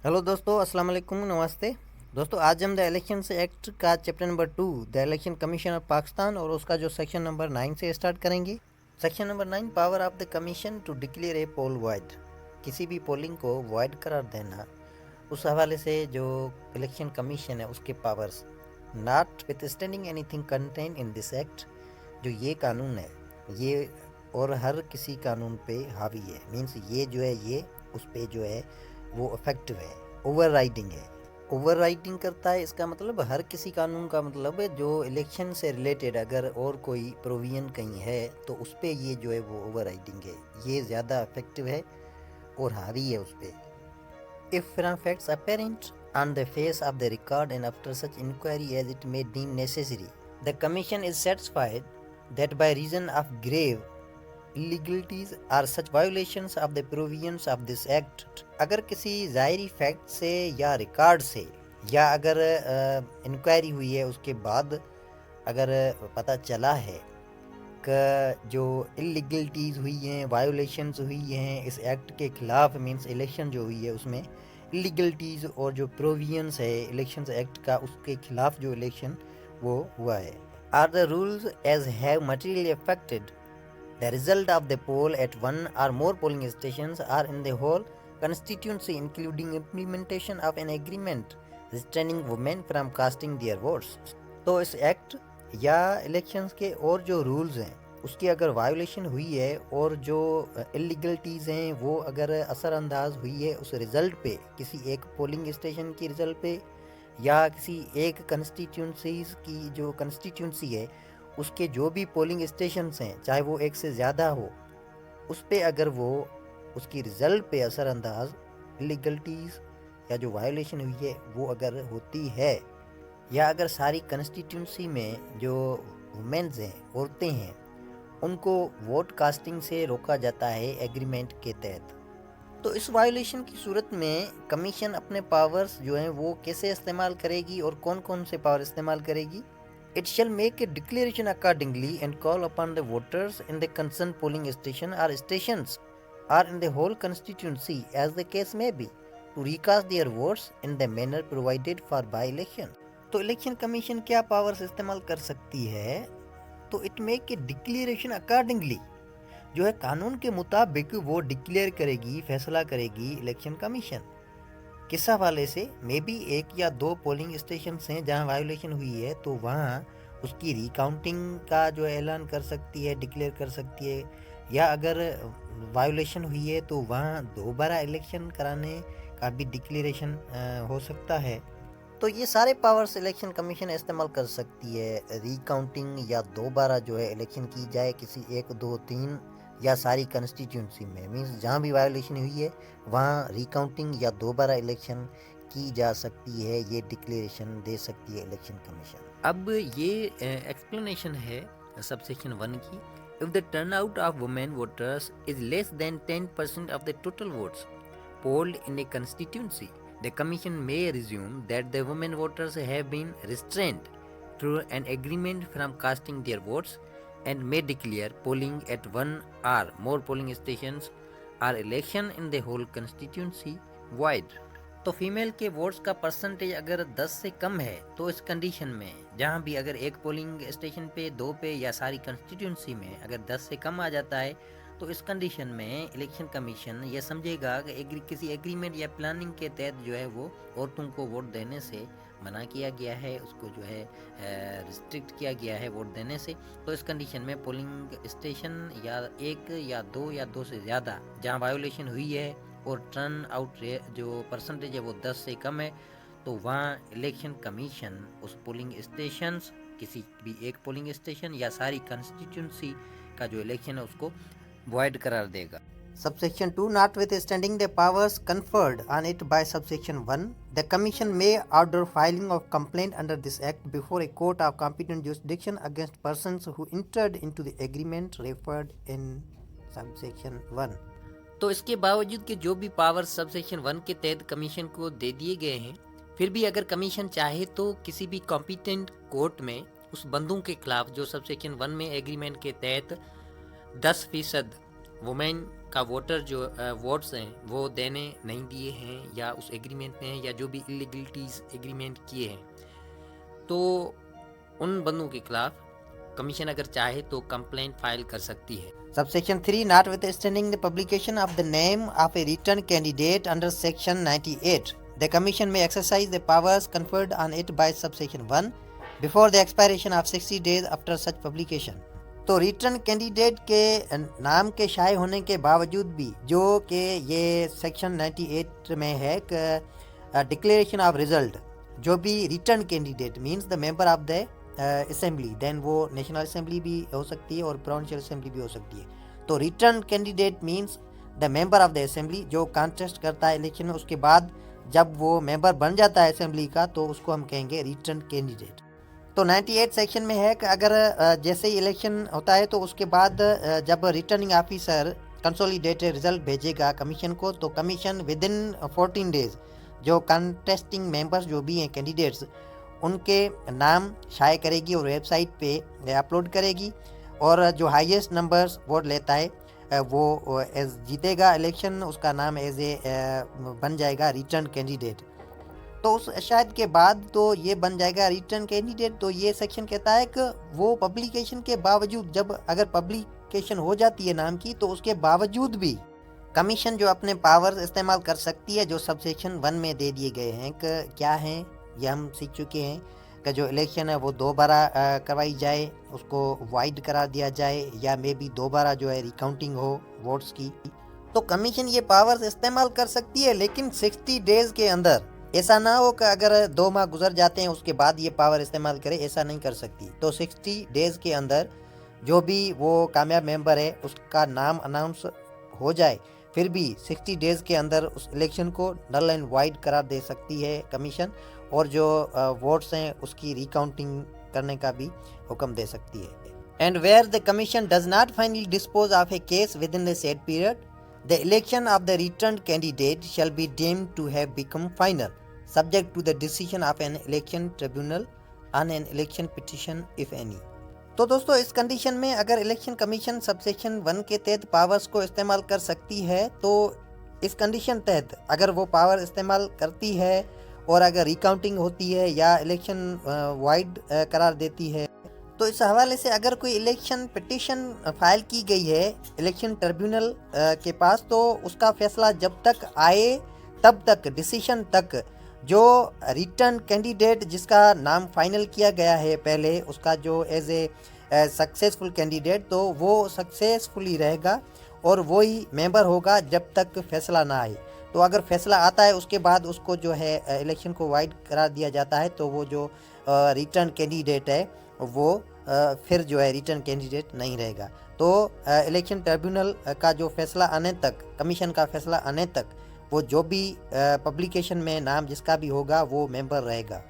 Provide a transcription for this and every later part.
Hello दोस्तों, अस्सलाम वालेकुम, नमस्ते। दोस्तों, आज हम द इलेक्शंस एक्ट का chapter number 2 the election commission of Pakistan और उसका जो सेक्शन नंबर 9 से स्टार्ट करेंगे। Section number 9, power of the commission to declare a poll void. किसी भी पोलिंग को वॉइड करार देना, उस हवाले से जो इलेक्शन कमीशन है उसके powers. Not with standing anything contain in this act. जो ये कानून है ये और हर किसी कानून पे हावी है, मीन्स ये जो है ये उस पे जो है वो इफेक्टिव है, ओवर राइडिंग है। ओवर राइडिंग करता है, इसका मतलब हर किसी कानून का मतलब है जो इलेक्शन से रिलेटेड अगर और कोई प्रोविजन कहीं है तो उस पर ये जो है वो ओवर राइडिंग है, ये ज़्यादा इफेक्टिव है और हावी है उस पर। If from facts apparent on the face of the record and after such inquiry as it may deem necessary, the Commission is satisfied that by reason of grave illegalities or such violations of the provisions of this act, अगर किसी ज़ाहिरी fact से या record से या अगर inquiry हुई है उसके बाद अगर पता चला है कि जो इलीगलिटीज़ हुई हैं, वायोलेशंस हुई हैं इस एक्ट के ख़िलाफ़, मींस इलेक्शन जो हुई है उसमें इलीगलिटीज़ और जो प्रोविजंस है इलेक्शंस एक्ट का उसके ख़िलाफ़ जो इलेक्शन वो हुआ है। Are the rules as have materially affected the result of the poll at one or more polling stations or in the whole constituency, including implementation of an agreement restraining women from casting their votes। तो इस act या elections के और जो rules हैं उसकी अगर violation हुई है और जो इलीगलिटीज़ हैं वो अगर असरअंदाज हुई है उस रिज़ल्ट पे, किसी एक पोलिंग स्टेशन की रिज़ल्ट पे या किसी एक कंस्टिट्यूंसीज़ की जो कंस्टिट्यूंसी है उसके जो भी पोलिंग स्टेशंस हैं, चाहे वो एक से ज़्यादा हो, उस पे अगर वो उसकी रिज़ल्ट पे असरअंदाज इलीगलिटीज़ या जो वायोलेशन हुई है वो अगर होती है, या अगर सारी कंस्टिट्यूंसी में जो वुमेन्स हैं, औरतें हैं, उनको वोट कास्टिंग से रोका जाता है एग्रीमेंट के तहत, तो इस वायोलेशन की सूरत में कमीशन अपने पावर्स जो हैं वो कैसे इस्तेमाल करेगी और कौन कौन से पावर इस्तेमाल करेगी। It shall make a declaration accordingly and call upon the voters in the concerned polling station or stations or in the whole constituency as the case may be to recast their votes in the manner provided for by election। तो election commission क्या powers इस्तेमाल कर सकती है? तो it make a declaration accordingly, जो है कानून के मुताबिक वो डिक्लेयर करेगी, फैसला करेगी इलेक्शन कमीशन। किस हवाले से? मे बी एक या दो पोलिंग स्टेशन हैं जहां वायोलेशन हुई है तो वहां उसकी रिकाउंटिंग का जो ऐलान कर सकती है, डिक्लेयर कर सकती है, या अगर वायोलेशन हुई है तो वहां दोबारा इलेक्शन कराने का भी डिक्लेरेशन हो सकता है। तो ये सारे पावर्स इलेक्शन कमीशन इस्तेमाल कर सकती है, रिकाउंटिंग या दोबारा जो है इलेक्शन की जाए किसी 1, 2, 3 या सारी कंस्टिट्यूंसी में, मीन्स जहाँ भी वायोलेशन हुई है वहाँ रिकाउंटिंग या दोबारा इलेक्शन की जा सकती है, ये डिक्लेरेशन दे सकती है इलेक्शन कमीशन। अब ये एक्सप्लेनेशन है सबसेक्शन 1 की। If the turnout of women voters is less than 10% of the total votes polled in a constituency, the Commission may assume that the women voters have been restrained through an agreement from casting their votes and may declare polling at one or more polling stations or election in the whole constituency void। तो female के votes का percentage अगर 10 से कम है तो इस condition में जहाँ भी अगर एक पोलिंग स्टेशन पे, 2 पे या सारी कंस्टिट्यूंसी में अगर 10 से कम आ जाता है तो इस कंडीशन में इलेक्शन कमीशन ये समझेगा कि किसी एग्रीमेंट या प्लानिंग के तहत जो है वो औरतों को वोट देने से मना किया गया है, उसको जो है रिस्ट्रिक्ट किया गया है वोट देने से। तो इस कंडीशन में पोलिंग स्टेशन या 1 या 2 या 2 से ज़्यादा जहाँ वायोलेशन हुई है और टर्न आउट जो परसेंटेज है वो 10 से कम है तो वहाँ इलेक्शन कमीशन उस पोलिंग स्टेशंस, किसी भी एक पोलिंग स्टेशन या सारी कंस्टिट्यूंसी का जो इलेक्शन है उसको वॉइड करार देगा। Subsection 2, notwithstanding the powers conferred on it by subsection 1, the Commission may order filing of complaint under this Act before a court of competent jurisdiction against persons who entered into the agreement referred in subsection 1। तो इसके बावजूद कि जो भी power subsection 1 के तहत commission को दे दिए गए हैं, फिर भी अगर कमीशन चाहे तो किसी भी कॉम्पिटेंट कोर्ट में उस बंदों के खिलाफ जो सबसेक्शन 1 में एग्रीमेंट के तहत 10% वुमेन का वोटर जो वोट्स हैं वो देने नहीं दिए हैं या उस एग्रीमेंट में हैं या जो भी इलीगलिटीज़ एग्रीमेंट किए हैं, तो उन बंदों के खिलाफ कमीशन अगर चाहे तो कंप्लेंट फाइल कर सकती है। Subsection 3, notwithstanding the publication of the name of a returned candidate under section 98, the commission may exercise the powers conferred on it by subsection 1 before the expiration of 60 days after such publication। तो return candidate के नाम के शाये होने के बावजूद भी, जो कि ये सेक्शन 98 में है, डिक्लेरेशन ऑफ रिजल्ट, जो भी return candidate means the member of the assembly, then वो नेशनल असेंबली भी हो सकती है और प्रोविंशियल असेंबली भी हो सकती है। तो return candidate means the member of the assembly, जो कॉन्टेस्ट करता है इलेक्शन में, उसके बाद जब वो मेंबर बन जाता है असेंबली का तो उसको हम कहेंगे रिटर्न कैंडिडेट। तो 98 सेक्शन में है कि अगर जैसे ही इलेक्शन होता है तो उसके बाद जब रिटर्निंग ऑफिसर कंसोलिडेटेड रिजल्ट भेजेगा कमीशन को, तो कमीशन विद इन 14 डेज जो कंटेस्टिंग मेंबर्स जो भी हैं कैंडिडेट्स, उनके नाम शाये करेगी और वेबसाइट पे अपलोड करेगी, और जो हाईएस्ट नंबर्स वोट लेता है वो एज जीतेगा इलेक्शन, उसका नाम एज ए बन जाएगा रिटर्न कैंडिडेट। तो उस शायद के बाद तो ये बन जाएगा रिटर्न कैंडिडेट। तो ये सेक्शन कहता है कि वो पब्लिकेशन के बावजूद, जब अगर पब्लिकेशन हो जाती है नाम की, तो उसके बावजूद भी कमीशन जो अपने पावर्स इस्तेमाल कर सकती है जो सब सेक्शन 1 में दे दिए गए हैं। कि क्या हैं ये हम सीख चुके हैं कि जो इलेक्शन है वो दोबारा करवाई जाए, उसको वाइड करा दिया जाए, या मे बी दोबारा जो है रिकाउंटिंग हो वोट्स की। तो कमीशन ये पावर्स इस्तेमाल कर सकती है, लेकिन 60 डेज के अंदर। ऐसा ना हो कि अगर 2 माह गुजर जाते हैं उसके बाद ये पावर इस्तेमाल करे, ऐसा नहीं कर सकती। तो 60 डेज के अंदर जो भी वो कामयाब मेंबर है उसका नाम अनाउंस हो जाए, फिर भी 60 डेज के अंदर उस इलेक्शन को नल एंड वाइड करार दे सकती है कमीशन, और जो वोट्स हैं उसकी रिकाउंटिंग करने का भी हुक्म दे सकती है। And where the commission does not finally dispose of a case within the said period, the election of the returned candidate shall be deemed to have become final, subject to the decision of an election tribunal on an election petition if any। तो दोस्तों इस condition में अगर election commission subsection 1 के तहत powers को इस्तेमाल कर सकती है, तो इस कंडीशन तहत अगर वो पावर इस्तेमाल करती है और अगर रिकाउंटिंग होती है या इलेक्शन वाइड करार देती है, तो इस हवाले से अगर कोई इलेक्शन पिटीशन फाइल की गई है इलेक्शन ट्रिब्यूनल के पास, तो उसका फैसला जब तक आए तब तक, डिसीशन तक, जो रिटर्न कैंडिडेट जिसका नाम फाइनल किया गया है पहले, उसका जो एज ए सक्सेसफुल कैंडिडेट, तो वो सक्सेसफुली रहेगा और वो ही मेंबर होगा जब तक फैसला ना आए। तो अगर फैसला आता है उसके बाद उसको जो है इलेक्शन को वाइड करार दिया जाता है, तो वो जो रिटर्न कैंडिडेट है वो फिर जो है रिटर्न कैंडिडेट नहीं रहेगा। तो इलेक्शन ट्रिब्यूनल का जो फैसला आने तक, कमीशन का फैसला आने तक, वो जो भी पब्लिकेशन में नाम जिसका भी होगा वो मेंबर रहेगा।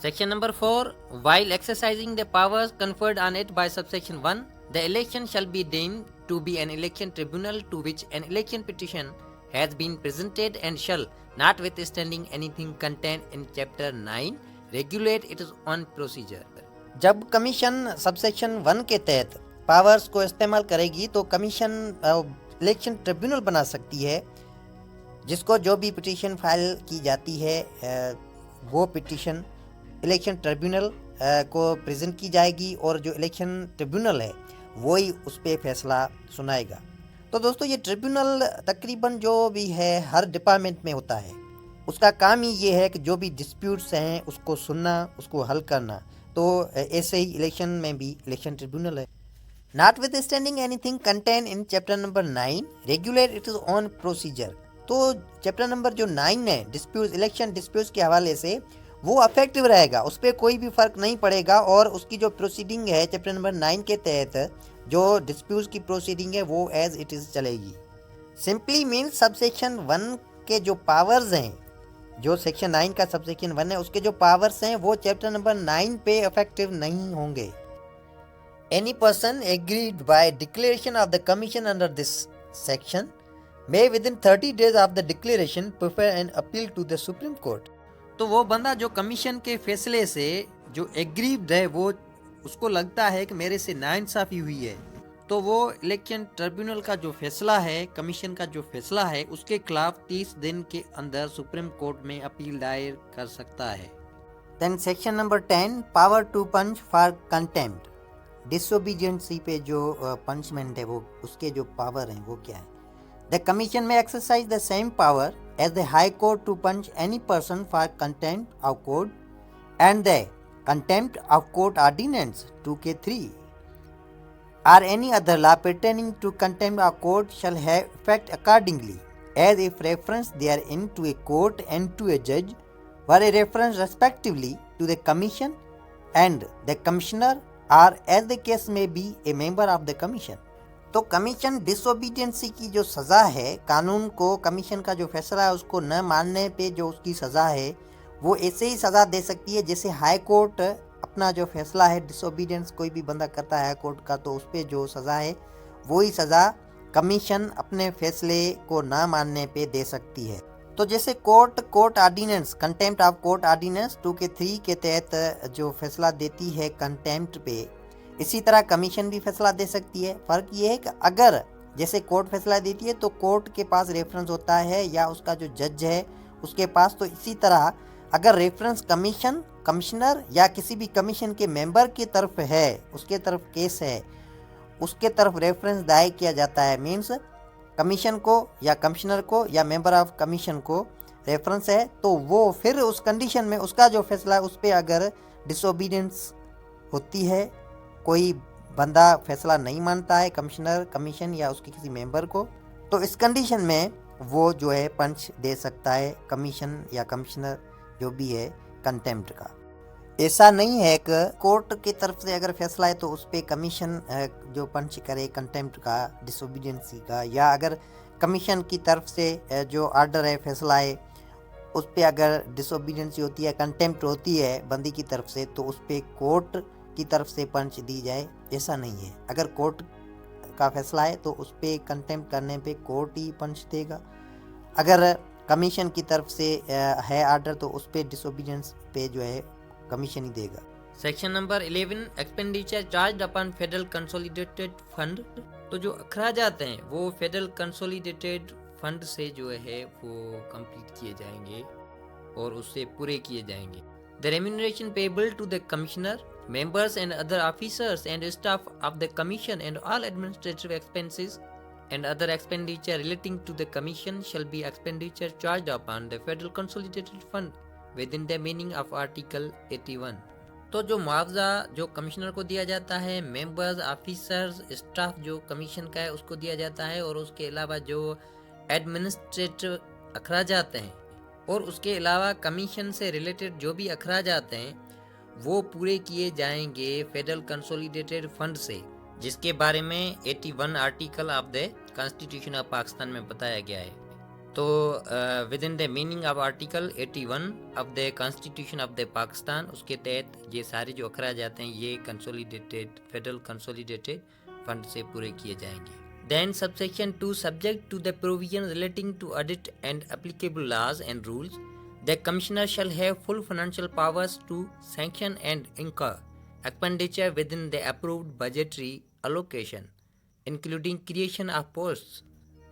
Section number 4, while exercising the powers conferred on it by subsection 1, the election shall be deemed to be an election tribunal to which an election petition has been presented and shall, notwithstanding anything contained in chapter 9, regulate its own procedure। जब commission subsection 1 के तहत powers को इस्तेमाल करेगी तो commission election tribunal बना सकती है, जिसको जो भी पिटीशन फाइल की जाती है वो पिटीशन इलेक्शन ट्रिब्यूनल को प्रेजेंट की जाएगी और जो इलेक्शन ट्रिब्यूनल है वही उस पर फैसला सुनाएगा। तो दोस्तों ये ट्रिब्यूनल तकरीबन जो भी है हर डिपार्टमेंट में होता है, उसका काम ही ये है कि जो भी डिस्प्यूट्स हैं उसको सुनना, उसको हल करना। तो ऐसे ही इलेक्शन में भी इलेक्शन ट्रिब्यूनल है। Notwithstanding anything contain in chapter number 9 regulate its own procedure. तो चैप्टर नंबर जो 9 है डिस्प्यूट, इलेक्शन डिस्प्यूट्स के हवाले से, वो अफेक्टिव रहेगा, उस पर कोई भी फ़र्क नहीं पड़ेगा, और उसकी जो प्रोसीडिंग है चैप्टर नंबर 9 के तहत जो डिस्प्यूट्स की प्रोसीडिंग है वो एज इट इज़ चलेगी। सिंपली मीन्स सबसेक्शन 1 के जो पावर्स हैं, जो सेक्शन 9 का सबसेक्शन 1 है उसके जो पावर्स हैं वो चैप्टर नंबर 9 पे इफेक्टिव नहीं होंगे। Any person agreed by declaration of the commission under this section may within 30 days of the declaration prefer an appeal to the Supreme Court। तो वो बंदा जो कमीशन के फैसले से जो एग्रीड है, वो उसको लगता है कि मेरे से नाइंसाफी हुई है, तो वो इलेक्शन ट्रिब्यूनल का जो फैसला है, कमीशन का जो फैसला है, उसके खिलाफ 30 दिन के अंदर सुप्रीम कोर्ट में अपील दायर कर सकता है। Then section number 10, power to punish for contempt. Disobedience पे जो पंचमेंट है, वो उसके जो पावर हैं वो क्या है? The commission may exercise the same power as the high court to punch any person for contempt of court and the contempt of court ordinance 2K3 or any other law pertaining to contempt of court shall have effect accordingly, as if reference therein to a court and to a judge were a reference respectively to the commission and the commissioner, or as the case may be a member of the commission। तो commission डिसोबीडियंसी की जो सज़ा है, कानून को, commission का जो फैसला है उसको न मानने पे जो उसकी सज़ा है, वो ऐसे ही सज़ा दे सकती है जैसे हाई कोर्ट अपना जो फैसला है, डिसोबीडियंस कोई भी बंदा करता है हाई कोर्ट का, तो उस पर जो सज़ा है वही सज़ा कमीशन अपने फैसले को ना मानने पे दे सकती है। तो जैसे court ordinance, contempt of court ordinance 2K3 के तहत जो फैसला देती है कंटेम्प्ट पे, इसी तरह कमीशन भी फैसला दे सकती है। फ़र्क ये है कि अगर जैसे कोर्ट फैसला देती है तो कोर्ट के पास रेफरेंस होता है या उसका जो जज है उसके पास, तो इसी तरह अगर रेफरेंस कमीशन, कमिश्नर या किसी भी कमीशन के मेंबर की तरफ है, उसके तरफ केस है, उसके तरफ रेफरेंस दायर किया जाता है, मीन्स कमीशन को या कमिश्नर को या मेंबर ऑफ कमीशन को रेफरेंस है, तो वो फिर उस कंडीशन में उसका जो फैसला है उस पर अगर डिसोबीडियंस होती है, कोई बंदा फैसला नहीं मानता है कमिश्नर, कमीशन या उसके किसी मेंबर को, तो इस कंडीशन में वो जो है पंच दे सकता है कमीशन या कमिश्नर जो भी है कंटेम्प्ट का। ऐसा नहीं है कि कोर्ट की तरफ से अगर फैसला है तो उस पर कमीशन जो पंच करे कंटेम्प्ट का, डिसोबीडियंसी का, या अगर कमीशन की तरफ से जो ऑर्डर है, फैसला है, उस पर अगर डिसोबीडियंसी होती है, कंटेम्प्ट होती है बंदी की तरफ से, तो उस पर कोर्ट की तरफ से पंच दी जाए, ऐसा नहीं है। अगर कोर्ट का फैसला है तो उस पर कंटेम्प्ट करने पे कोर्ट ही पंच देगा। अगर कमीशन की तरफ से है ऑर्डर तो उस पर डिसोबीडियंस पे जो है कमीशन ही देगा। Section number 11, expenditure charge upon federal consolidated fund. तो जो अखराजात हैं वो फेडरल कंसोलिडेटेड फंड से जो है वो कंप्लीट किए जाएंगे और उससे पूरे किए जाएंगे। The remuneration payable to the commissioner, members and other officers and staff of the commission and all administrative expenses and other expenditure relating to the commission shall be expenditure charged upon the federal consolidated fund within the meaning of article 81। तो जो मुआवजा जो commissioner को दिया जाता है, members, officers, staff जो commission का है उसको दिया जाता है, और उसके अलावा जो एडमिनिस्ट्रेटिव अखराजात हैं और उसके अलावा कमीशन से रिलेटेड जो भी अखराजात हैं वो पूरे किए जाएंगे फेडरल कंसोलिडेटेड फंड से, जिसके बारे में 81 article of the constitution of Pakistan में बताया गया है। तो with in the meaning of article 81 of the constitution of the Pakistan, उसके तहत ये सारे जो अखराजात हैं ये कंसोलिडेटेड, फेडरल कंसोलिडेटेड फंड से पूरे किए जाएंगे। Then subsection 2, subject to the provision relating to audit and applicable laws and rules, the commissioner shall have full financial powers to sanction and incur expenditure within the approved budgetary allocation, including creation of posts।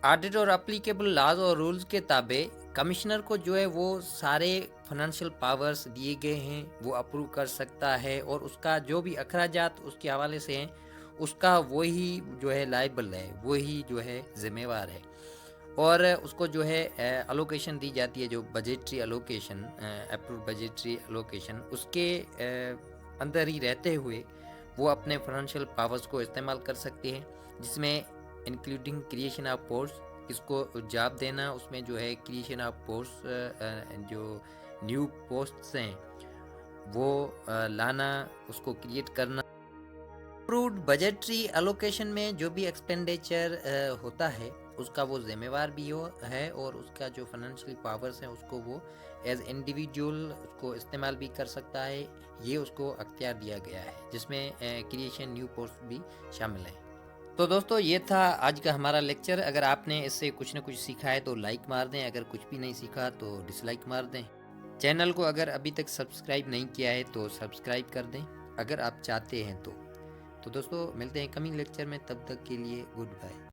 Audit और applicable laws और rules के ताबे commissioner को जो है वो सारे financial powers दिए गए हैं, वो अप्रूव कर सकता है, और उसका जो भी अखराजात उसके हवाले से हैं उसका वही जो है लायबल है, वही जो है जिम्मेवार है, और उसको जो है अलोकेशन दी जाती है, जो budgetary allocation, approve budgetary allocation, उसके अंदर ही रहते हुए वो अपने फाइनेंशियल पावर्स को इस्तेमाल कर सकते हैं, जिसमें इंक्लूडिंग क्रिएशन ऑफ पोस्ट, इसको जॉब देना, उसमें जो है क्रिएशन ऑफ पोस्ट, जो न्यू पोस्ट्स हैं वो लाना, उसको क्रिएट करना। अप्रूव्ड बजटरी अलोकेशन में जो भी एक्सपेंडिचर होता है उसका वो जिम्मेवार भी है, और उसका जो फाइनेंशियल पावर्स हैं उसको वो एज इंडिविजुअल उसको इस्तेमाल भी कर सकता है, ये उसको अख्तियार दिया गया है, जिसमें क्रिएशन न्यू पोस्ट भी शामिल है। तो दोस्तों ये था आज का हमारा लेक्चर। अगर आपने इससे कुछ ना कुछ सीखा है तो लाइक मार दें, अगर कुछ भी नहीं सीखा तो डिसलाइक मार दें। चैनल को अगर अभी तक सब्सक्राइब नहीं किया है तो सब्सक्राइब कर दें अगर आप चाहते हैं तो। तो दोस्तों मिलते हैं कमिंग लेक्चर में, तब तक के लिए गुड बाय।